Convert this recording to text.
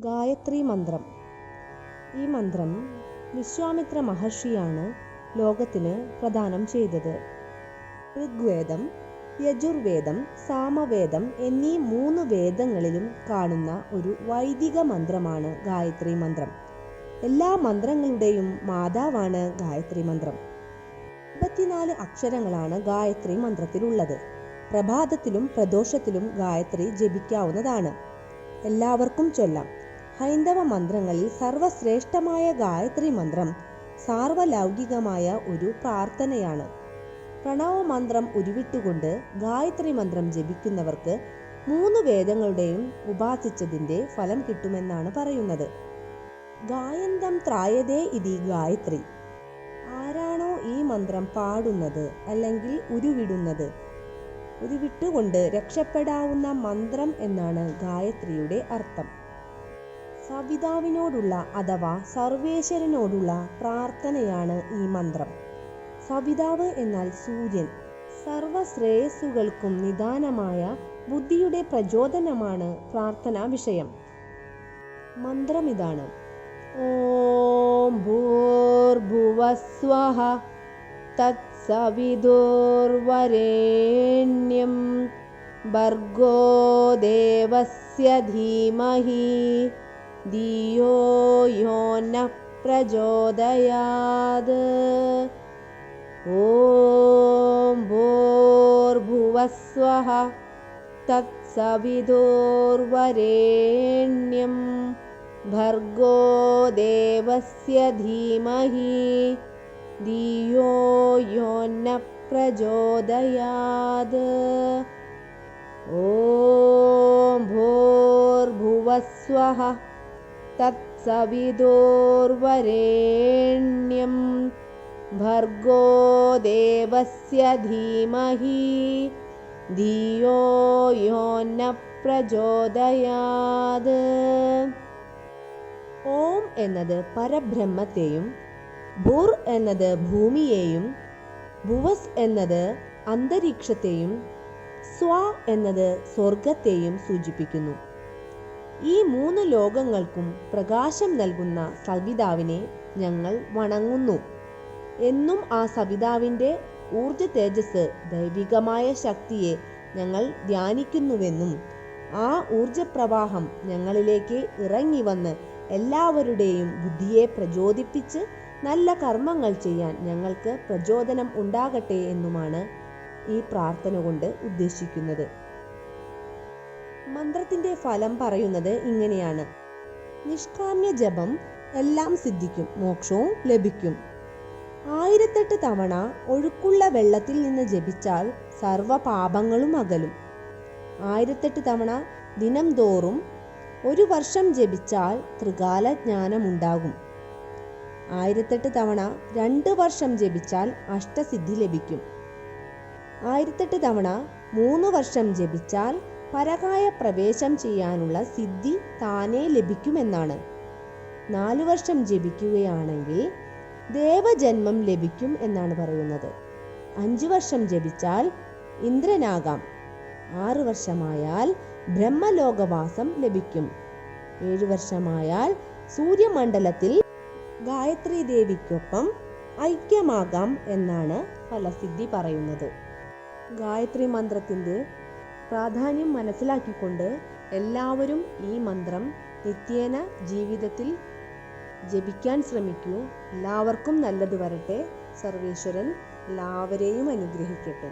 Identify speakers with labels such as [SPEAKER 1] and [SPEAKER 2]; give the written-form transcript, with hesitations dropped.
[SPEAKER 1] ഗായത്രി മന്ത്രം. ഈ മന്ത്രം വിശ്വാമിത്ര മഹർഷിയാണ് ലോകത്തിന് പ്രദാനം ചെയ്തത്. ഋഗ്വേദം, യജുർവേദം, സാമവേദം എന്നീ 3 വേദങ്ങളിലും കാണുന്ന ഒരു വൈദിക മന്ത്രമാണ് ഗായത്രി മന്ത്രം. എല്ലാ മന്ത്രങ്ങളുടെയും മാതാവാണ് ഗായത്രി മന്ത്രം. 24 അക്ഷരങ്ങളാണ് ഗായത്രി മന്ത്രത്തിലുള്ളത്. പ്രഭാതത്തിലും പ്രദോഷത്തിലും ഗായത്രി ജപിക്കാവുന്നതാണ്. എല്ലാവർക്കും ചൊല്ലാം. ഹൈന്ദവ മന്ത്രങ്ങളിൽ സർവശ്രേഷ്ഠമായ ഗായത്രി മന്ത്രം സാർവലൗകികമായ ഒരു പ്രാർത്ഥനയാണ്. പ്രണവ മന്ത്രം ഉരുവിട്ടുകൊണ്ട് ഗായത്രി മന്ത്രം ജപിക്കുന്നവർക്ക് 3 വേദങ്ങളുടെയും ഉപാസിച്ചതിൻ്റെ ഫലം കിട്ടുമെന്നാണ് പറയുന്നത്. ഗായന്തം ത്രായതേ ഇതി ഗായത്രി. ആരാണോ ഈ മന്ത്രം പാടുന്നത് അല്ലെങ്കിൽ ഉരുവിടുന്നത്, ഉരുവിട്ടുകൊണ്ട് രക്ഷപ്പെടാവുന്ന മന്ത്രം എന്നാണ് ഗായത്രിയുടെ അർത്ഥം. സവിതാവിനോടുള്ള അഥവാ സർവേശ്വരനോടുള്ള പ്രാർത്ഥനയാണ് ഈ മന്ത്രം. സവിതാവ് എന്നാൽ സൂര്യൻ. സർവശ്രേയസ്സുകൾക്കും നിദാനമായ ബുദ്ധിയുടെ പ്രചോദനമാണ് പ്രാർത്ഥനാ വിഷയം. മന്ത്രം ഇതാണ്: ഓം ഭൂർഭുവസ്വഃ തത്സവിതുർവരേണ്യം ഭർഗോ ദേവസ്യ ധീമഹി ധിയോ യോ നഃ പ്രചോദയാത്. ഓം ഭൂർഭുവസ്വഃ തത്സവിതുർവരേണ്യം ഭർഗോ ദേവസ്യ ധീമഹി ധിയോ യോ നഃ പ്രചോദയാത്. ഓം ഭൂർഭുവസ്വഃ തത്സവിതുർവരേണ്യം ഭർഗോ ദേവസ്യ ധീമഹി ധിയോ യോ നഃ പ്രചോദയാത്. ഓം എന്നത് പരബ്രഹ്മത്തെയും, ഭൂർ എന്നത് ഭൂമിയെയും, ഭുവസ് എന്നത് അന്തരീക്ഷത്തെയും, സ്വ എന്നത് സ്വർഗത്തെയും സൂചിപ്പിക്കുന്നു. ഈ 3 ലോകങ്ങൾക്കും പ്രകാശം നൽകുന്ന സവിതാവിനെ ഞങ്ങൾ വണങ്ങുന്നു എന്നും ആ സവിതാവിൻ്റെ ഊർജ തേജസ്, ദൈവികമായ ശക്തിയെ ഞങ്ങൾ ധ്യാനിക്കുന്നുവെന്നും ആ ഊർജപ്രവാഹം ഞങ്ങളിലേക്ക് ഇറങ്ങി വന്ന് എല്ലാവരുടെയും ബുദ്ധിയെ പ്രചോദിപ്പിച്ച് നല്ല കർമ്മങ്ങൾ ചെയ്യാൻ ഞങ്ങൾക്ക് പ്രചോദനം ഉണ്ടാകട്ടെ എന്നുമാണ് ഈ പ്രാർത്ഥന കൊണ്ട് ഉദ്ദേശിക്കുന്നത്. മന്ത്രത്തിൻ്റെ ഫലം പറയുന്നത് ഇങ്ങനെയാണ്: നിഷ്കാമ്യ ജപം എല്ലാം സിദ്ധിക്കും, മോക്ഷവും ലഭിക്കും. 1008 തവണ ഒഴുക്കുള്ള വെള്ളത്തിൽ നിന്ന് ജപിച്ചാൽ സർവ്വ പാപങ്ങളും അകലും. 1008 തവണ ദിനം തോറും 1 വർഷം ജപിച്ചാൽ ത്രികാല ജ്ഞാനമുണ്ടാകും. 1008 തവണ 2 വർഷം ജപിച്ചാൽ അഷ്ടസിദ്ധി ലഭിക്കും. 1008 തവണ 3 വർഷം ജപിച്ചാൽ പരകായ പ്രവേശം ചെയ്യാനുള്ള സിദ്ധി താനേ ലഭിക്കുമെന്നാണ്. 4 വർഷം ജപിക്കുകയാണെങ്കിൽ ദേവജന്മം ലഭിക്കും എന്നാണ് പറയുന്നത്. 5 വർഷം ജപിച്ചാൽ ഇന്ദ്രനാകാം. 6 വർഷമായാൽ ബ്രഹ്മലോകവാസം ലഭിക്കും. 7 വർഷമായാൽ സൂര്യമണ്ഡലത്തിൽ ഗായത്രി ദേവിക്കൊപ്പം ഐക്യമാകാം എന്നാണ് ഫലസിദ്ധി പറയുന്നത്. ഗായത്രി മന്ത്രത്തിൻ്റെ പ്രാധാന്യം മനസ്സിലാക്കിക്കൊണ്ട് എല്ലാവരും ഈ മന്ത്രം നിത്യേന ജീവിതത്തിൽ ജപിക്കാൻ ശ്രമിക്കൂ. എല്ലാവർക്കും നല്ലത് വരട്ടെ. സർവേശ്വരൻ എല്ലാവരെയും അനുഗ്രഹിക്കട്ടെ.